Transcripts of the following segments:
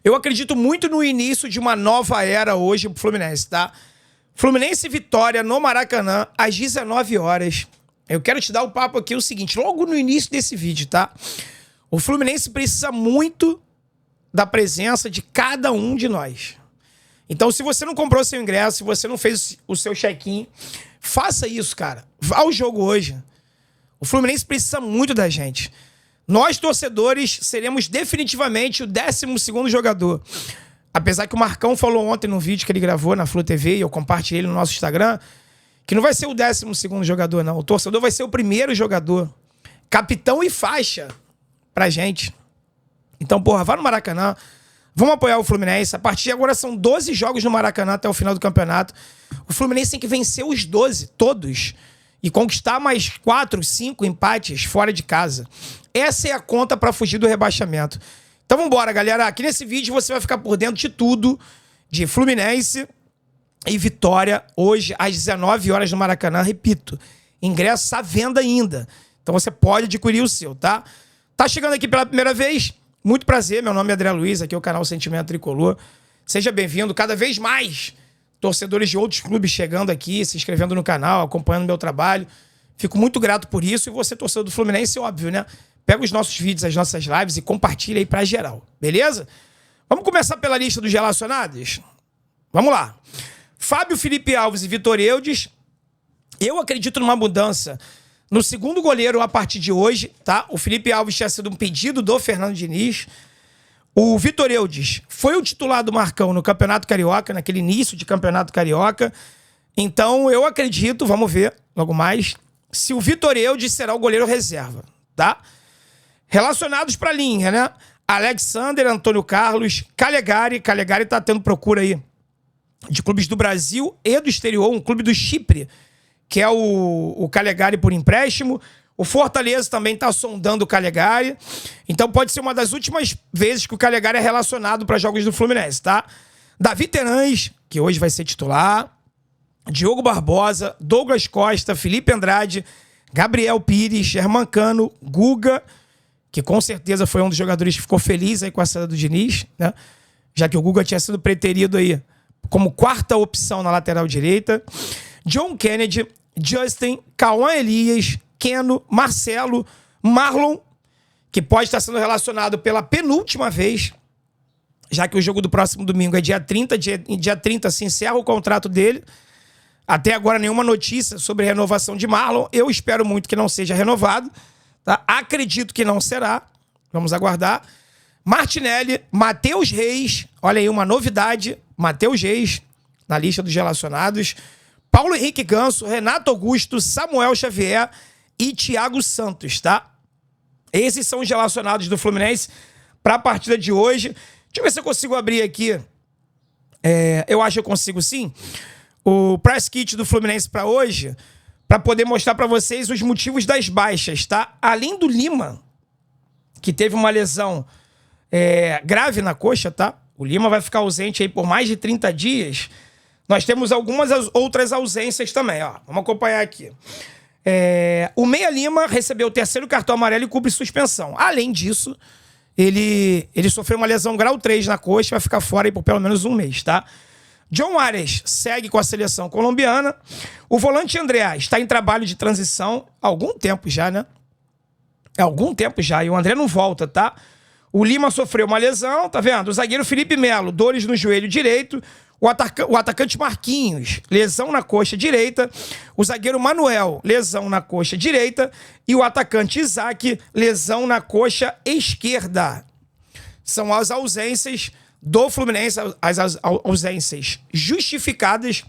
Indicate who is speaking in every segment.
Speaker 1: Eu acredito muito no início de uma nova era hoje pro Fluminense, tá? Fluminense e Vitória no Maracanã, às 19 horas. Eu quero te dar o papo aqui o seguinte, logo no início desse vídeo, tá? O Fluminense precisa muito da presença de cada um de nós. Então, se você não comprou seu ingresso, se você não fez o seu check-in, faça isso, cara. Vá ao jogo hoje. O Fluminense precisa muito da gente. Nós, torcedores, seremos definitivamente o 12º jogador. Apesar que o Marcão falou ontem no vídeo que ele gravou na Flu TV, e eu compartilhei no nosso Instagram, que não vai ser o 12º jogador, não. O torcedor vai ser o primeiro jogador. Capitão e faixa pra gente. Então, porra, vá no Maracanã. Vamos apoiar o Fluminense. A partir de agora são 12 jogos no Maracanã até o final do campeonato. O Fluminense tem que vencer os 12, todos. E conquistar mais 4, 5 empates fora de casa. Essa é a conta para fugir do rebaixamento. Então vambora, galera. Aqui nesse vídeo você vai ficar por dentro de tudo. De Fluminense e Vitória. Hoje, às 19 horas no Maracanã. Repito, ingresso à venda ainda. Então você pode adquirir o seu, tá? Tá chegando aqui pela primeira vez? Muito prazer, meu nome é André Luiz, aqui é o canal Sentimento Tricolor. Seja bem-vindo, cada vez mais torcedores de outros clubes chegando aqui, se inscrevendo no canal, acompanhando o meu trabalho. Fico muito grato por isso. E você, torcedor do Fluminense, óbvio, né? Pega os nossos vídeos, as nossas lives e compartilha aí pra geral, beleza? Vamos começar pela lista dos relacionados? Vamos lá. Fábio, Felipe Alves e Vitor Eudes. Eu acredito numa mudança no segundo goleiro a partir de hoje, tá? O Felipe Alves tinha sido um pedido do Fernando Diniz. O Vitor Eudes foi o titular do Marcão no Campeonato Carioca, naquele início de Campeonato Carioca. Então, eu acredito, vamos ver logo mais, se o Vitor Eudes será o goleiro reserva, tá? Relacionados pra linha, né? Alexander, Antônio Carlos, Calegari. Calegari tá tendo procura aí de clubes do Brasil e do exterior, um clube do Chipre, que é o Calegari por empréstimo. O Fortaleza também está sondando o Calegari. Então pode ser uma das últimas vezes que o Calegari é relacionado para jogos do Fluminense, tá? Davi Terãs, que hoje vai ser titular. Diogo Barbosa, Douglas Costa, Felipe Andrade, Gabriel Pires, Germancano, Guga, que com certeza foi um dos jogadores que ficou feliz aí com a saída do Diniz, né? Já que o Guga tinha sido preterido aí como quarta opção na lateral direita. John Kennedy, Justin, Cauã Elias, Keno, Marcelo, Marlon, que pode estar sendo relacionado pela penúltima vez, já que o jogo do próximo domingo é dia 30, dia 30 se encerra o contrato dele. Até agora nenhuma notícia sobre renovação de Marlon. Eu espero muito que não seja renovado, tá? Acredito que não será. Vamos aguardar. Martinelli, Matheus Reis, olha aí uma novidade, Matheus Reis na lista dos relacionados. Paulo Henrique Ganso, Renato Augusto, Samuel Xavier e Thiago Santos, tá? Esses são os relacionados do Fluminense para a partida de hoje. Deixa eu ver se eu consigo abrir aqui. Eu acho que eu consigo sim. O press kit do Fluminense para hoje, para poder mostrar para vocês os motivos das baixas, tá? Além do Lima, que teve uma lesão grave na coxa, tá? O Lima vai ficar ausente aí por mais de 30 dias. Nós temos algumas outras ausências também, ó. Vamos acompanhar aqui. O Meia Lima recebeu o 3º cartão amarelo e cumpre suspensão. Além disso, ele sofreu uma lesão grau 3 na coxa e vai ficar fora aí por pelo menos um mês, tá? John Arias segue com a seleção colombiana. O volante André está em trabalho de transição há algum tempo já, né? Há algum tempo já. E o André não volta, tá? O Lima sofreu uma lesão, tá vendo? O zagueiro Felipe Melo, dores no joelho direito. O atacante Marquinhos, lesão na coxa direita. O zagueiro Manuel, lesão na coxa direita. E o atacante Isaac, lesão na coxa esquerda. São as ausências do Fluminense, as ausências justificadas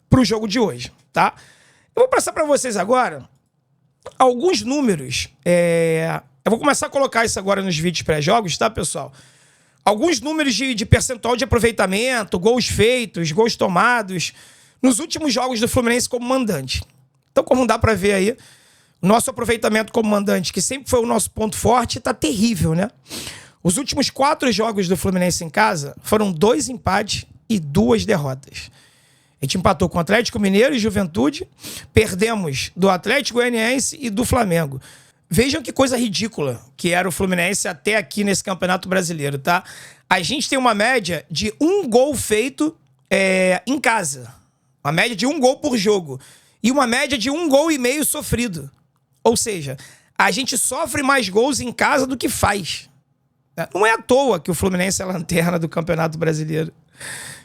Speaker 1: para o jogo de hoje, tá? Eu vou passar para vocês agora alguns números. Eu vou começar a colocar isso agora nos vídeos pré-jogos, tá, pessoal? Alguns números de percentual de aproveitamento, gols feitos, gols tomados, nos últimos jogos do Fluminense como mandante. Então, como dá para ver aí, nosso aproveitamento como mandante, que sempre foi o nosso ponto forte, tá terrível, né? Os últimos 4 jogos do Fluminense em casa foram 2 empates e 2 derrotas. A gente empatou com o Atlético Mineiro e Juventude, perdemos do Atlético Goianiense e do Flamengo. Vejam que coisa ridícula que era o Fluminense até aqui nesse Campeonato Brasileiro, tá? a gente tem uma média de 1 gol feito em casa. Uma média de 1 gol por jogo. E uma média de 1,5 gol sofrido. Ou seja, a gente sofre mais gols em casa do que faz. Não é à toa que o Fluminense é a lanterna do Campeonato Brasileiro.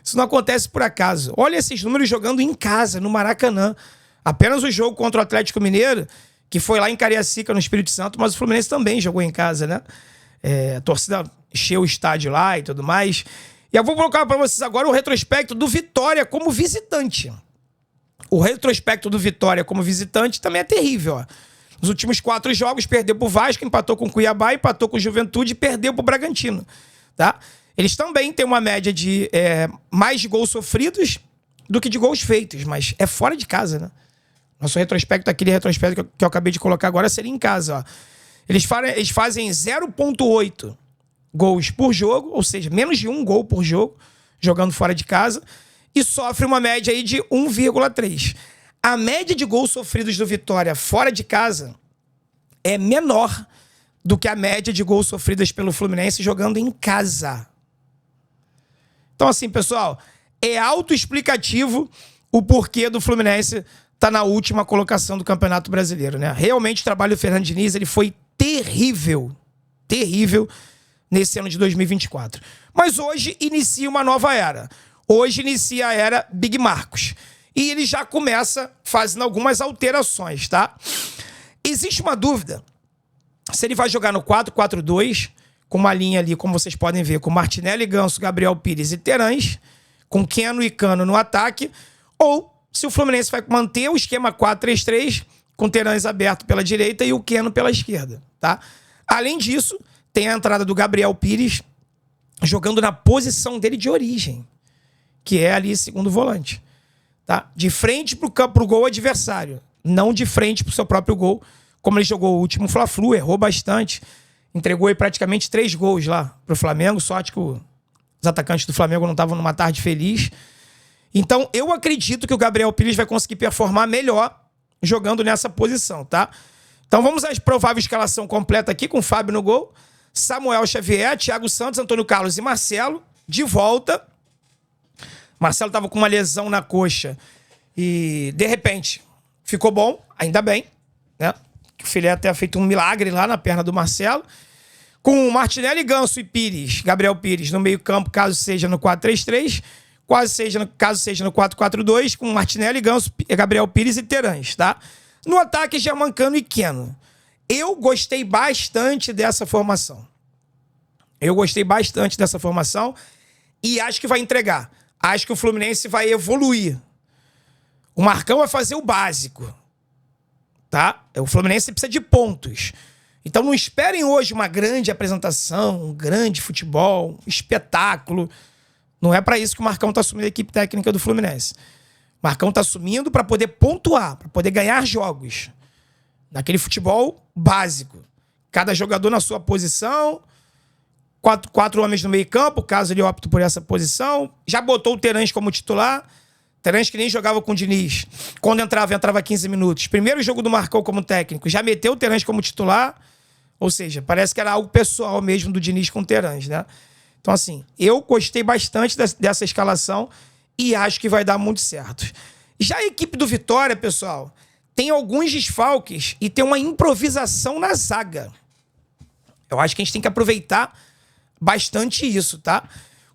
Speaker 1: Isso não acontece por acaso. Olha esses números jogando em casa, no Maracanã. Apenas o jogo contra o Atlético Mineiro, que foi lá em Cariacica, no Espírito Santo, mas o Fluminense também jogou em casa, né? A torcida encheu o estádio lá e tudo mais. E eu vou colocar para vocês agora o retrospecto do Vitória como visitante. O retrospecto do Vitória como visitante também é terrível, ó. Nos últimos 4 jogos, perdeu pro Vasco, empatou com o Cuiabá, empatou com o Juventude e perdeu pro Bragantino, tá? Eles também têm uma média de mais de gols sofridos do que de gols feitos, mas é fora de casa, né? Nosso retrospecto, aquele retrospecto que eu acabei de colocar agora, seria em casa, ó. Eles fazem 0,8 gols por jogo, ou seja, menos de 1 gol por jogo, jogando fora de casa, e sofre uma média aí de 1,3. A média de gols sofridos do Vitória fora de casa é menor do que a média de gols sofridos pelo Fluminense jogando em casa. Então, assim, pessoal, é autoexplicativo o porquê do Fluminense estar na última colocação do Campeonato Brasileiro, né? Realmente o trabalho do Fernando Diniz, ele foi terrível, terrível nesse ano de 2024. Mas hoje inicia uma nova era. Hoje inicia a era Big Marcos. E ele já começa fazendo algumas alterações, tá? Existe uma dúvida se ele vai jogar no 4-4-2, com uma linha ali, como vocês podem ver, com Martinelli, Ganso, Gabriel Pires e Terãs, com Keno e Cano no ataque, ou se o Fluminense vai manter o esquema 4-3-3, com Terãs aberto pela direita e o Keno pela esquerda, tá? Além disso, tem a entrada do Gabriel Pires jogando na posição dele de origem, que é ali segundo volante, tá? De frente pro gol adversário, não de frente pro seu próprio gol, como ele jogou o último Fla-Flu, errou bastante, entregou aí praticamente 3 gols lá pro Flamengo, sorte que os atacantes do Flamengo não estavam numa tarde feliz. Então, eu acredito que o Gabriel Pires vai conseguir performar melhor jogando nessa posição, tá? Então, vamos à provável escalação completa aqui, com o Fábio no gol, Samuel Xavier, Thiago Santos, Antônio Carlos e Marcelo, de volta. Marcelo estava com uma lesão na coxa e, de repente, ficou bom, ainda bem, né? O Filé até feito um milagre lá na perna do Marcelo. Com Martinelli, Ganso e Pires, Gabriel Pires, no meio-campo, caso seja no 4-3-3, caso seja no 4-4-2, com Martinelli, Ganso, Gabriel Pires e Terãs, tá? No ataque, Germancano e Keno. Eu gostei bastante dessa formação. E acho que vai entregar. Acho que o Fluminense vai evoluir. O Marcão vai fazer o básico, tá? O Fluminense precisa de pontos. Então não esperem hoje uma grande apresentação, um grande futebol, um espetáculo. Não é para isso que o Marcão está assumindo a equipe técnica do Fluminense. O Marcão está assumindo para poder pontuar, para poder ganhar jogos. Naquele futebol básico. Cada jogador na sua posição, quatro homens no meio campo, caso ele opte por essa posição. Já botou o Terãs como titular. Terãs que nem jogava com o Diniz. Quando entrava 15 minutos. Primeiro jogo do Marcão como técnico, já meteu o Terãs como titular. Ou seja, parece que era algo pessoal mesmo do Diniz com o Terãs, né? Então, assim, eu gostei bastante dessa escalação e acho que vai dar muito certo. Já a equipe do Vitória, pessoal, tem alguns desfalques e tem uma improvisação na zaga. Eu acho que a gente tem que aproveitar bastante isso, tá?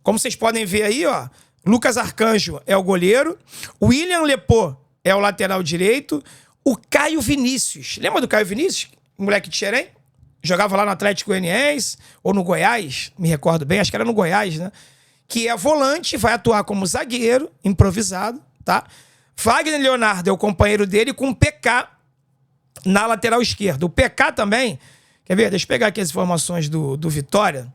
Speaker 1: Como vocês podem ver aí, ó, Lucas Arcanjo é o goleiro, o William Lepô é o lateral direito, o Caio Vinícius. Lembra do Caio Vinícius? Moleque de Xerém? Jogava lá no Atlético Goianiense ou no Goiás, me recordo bem, acho que era no Goiás, né? Que é volante, vai atuar como zagueiro, improvisado, tá? Wagner Leonardo é o companheiro dele com o PK na lateral esquerda. O PK também, quer ver? Deixa eu pegar aqui as informações do Vitória,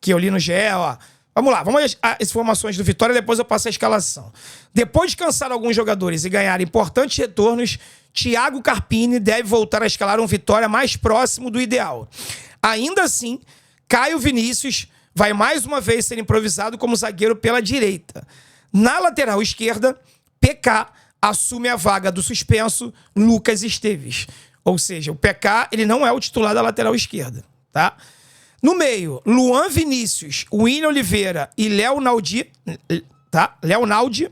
Speaker 1: que eu li no GE, ó. Vamos lá, vamos às informações do Vitória, depois eu passo a escalação. Depois de cansar alguns jogadores e ganhar importantes retornos, Thiago Carpini deve voltar a escalar um Vitória mais próximo do ideal. Ainda assim, Caio Vinícius vai mais uma vez ser improvisado como zagueiro pela direita. Na lateral esquerda, PK assume a vaga do suspenso Lucas Esteves. Ou seja, o PK ele não é o titular da lateral esquerda, tá? No meio, Luan Vinícius, William Oliveira e Léo Naldi, tá? Léo Naldi.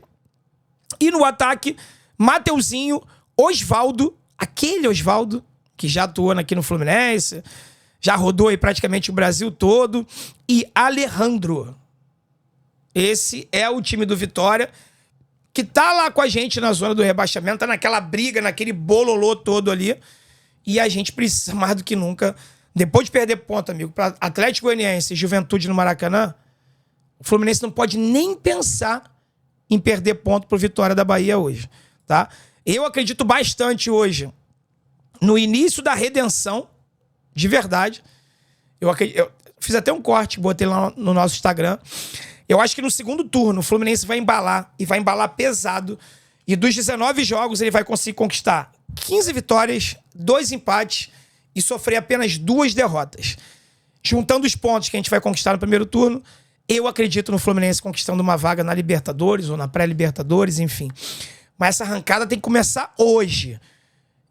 Speaker 1: E no ataque, Mateuzinho, Osvaldo, aquele Osvaldo que já atuou aqui no Fluminense, já rodou aí praticamente o Brasil todo, e Alejandro. Esse é o time do Vitória, que tá lá com a gente na zona do rebaixamento, tá naquela briga, naquele bololô todo ali, e a gente precisa mais do que nunca, depois de perder ponto, amigo, para Atlético Goianiense e Juventude no Maracanã, o Fluminense não pode nem pensar em perder ponto pro Vitória da Bahia hoje, tá? Eu acredito bastante hoje no início da redenção, de verdade. Eu fiz até um corte, botei lá no nosso Instagram. Eu acho que no segundo turno o Fluminense vai embalar, e vai embalar pesado. E dos 19 jogos ele vai conseguir conquistar 15 vitórias, 2 empates e sofrer apenas 2 derrotas. Juntando os pontos que a gente vai conquistar no primeiro turno, eu acredito no Fluminense conquistando uma vaga na Libertadores ou na pré-Libertadores, enfim. Mas essa arrancada tem que começar hoje.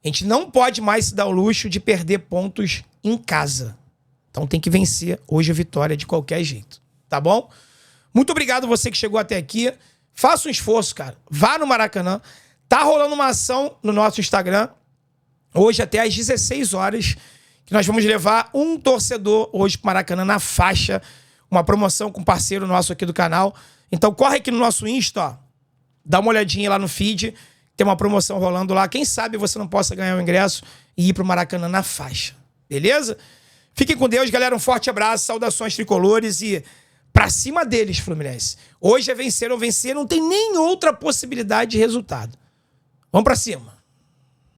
Speaker 1: A gente não pode mais se dar o luxo de perder pontos em casa. Então tem que vencer hoje a Vitória de qualquer jeito, tá bom? Muito obrigado você que chegou até aqui. Faça um esforço, cara. Vá no Maracanã. Tá rolando uma ação no nosso Instagram, hoje até às 16 horas, que nós vamos levar um torcedor hoje pro Maracanã na faixa. Uma promoção com um parceiro nosso aqui do canal. Então corre aqui no nosso Insta, ó. Dá uma olhadinha lá no feed. Tem uma promoção rolando lá. Quem sabe você não possa ganhar o ingresso e ir pro Maracanã na faixa. Beleza? Fiquem com Deus, galera. Um forte abraço. Saudações tricolores e pra cima deles, Fluminense. Hoje é vencer ou vencer. Não tem nem outra possibilidade de resultado. Vamos pra cima.